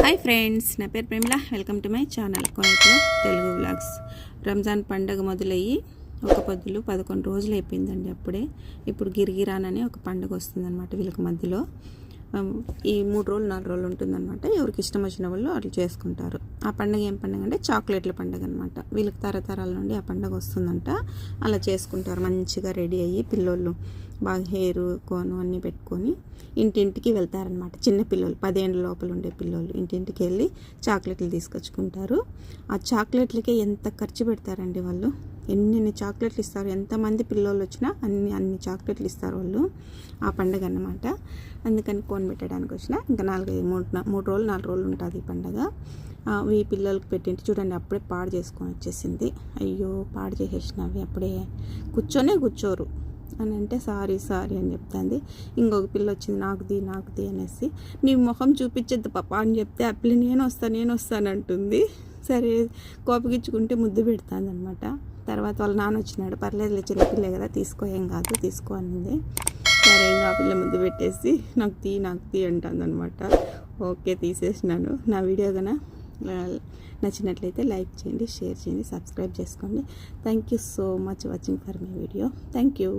Hi friends, నా పేరు Premila. Welcome to my channel కోయట్లో తెలుగు వ్లాగ్స్. రంజాన్ పండుగ మొదలయ్యి ఒక పొద్దులు 11 రోజులు అయిపోయిందండి. అప్పుడే ఇప్పుడు గిర్గిరాన్ అనే ఒక పండుగ వస్తుందన్నమాట. వీళ్ళకి మధ్యలో ఈ 3 రోజులు 4 రోజులు ఉంటుందన్నమాట. ఎవరికి ఇష్టం వచ్చిన వాళ్ళు అట్లా చేసుకుంటారు. ఆ పండుగ ఏం పండుగ అంటే చాక్లెట్ల పండుగ అనమాట. వీళ్ళకి తరతరాల నుండి ఆ పండుగ వస్తుందంట. అలా చేసుకుంటారు. మంచిగా రెడీ అయ్యి పిల్లోళ్ళు బాగా హెయిర్ కోను అన్నీ పెట్టుకొని ఇంటింటికి వెళ్తారనమాట. చిన్న పిల్లలు 10 ఏళ్ళ లోపల ఉండే పిల్లలు ఇంటింటికి వెళ్ళి చాక్లెట్లు తీసుకొచ్చుకుంటారు. ఆ చాక్లెట్లకే ఎంత ఖర్చు పెడతారండి వాళ్ళు. ఎన్ని చాక్లెట్లు ఇస్తారు. ఎంతమంది పిల్లలు వచ్చినా అన్ని చాక్లెట్లు ఇస్తారు వాళ్ళు. ఆ పండుగ అన్నమాట. అందుకని కోన్ పెట్టడానికి వచ్చిన ఇంకా 3 రోజులు 4 రోజులు ఉంటుంది ఈ పండుగ. ఈ పిల్లలకి పెట్టింటి చూడండి, అప్పుడే పాడు చేసుకొని వచ్చేసింది. అయ్యో పాడు చేసేసినవి అప్పుడే. కూర్చోరు అని అంటే సారీ అని చెప్తుంది. ఇంకొక పిల్ల వచ్చింది, నాకుది అనేసి, నీ ముఖం చూపించద్దు పాప అని చెప్తే ఆ పిల్ల నేను వస్తాను అంటుంది. సరే కోపగించుకుంటే ముద్దు పెడుతుంది అనమాట. తర్వాత వాళ్ళ నాన్న వచ్చినాడు, పర్లేదులే చిన్నపిల్లే కదా ఏం కాదు తీసుకో అనింది. సరే ఇంకా ఆ పిల్ల ముద్దు పెట్టేసి నాకు తీ అంటుంది అనమాట. ఓకే తీసేసినాను. నా వీడియో కన్నా నచ్చినట్లయితే లైక్ చేయండి, షేర్ చేయండి, సబ్స్క్రైబ్ చేసుకోండి. Thank you so much watching for my video. Thank you.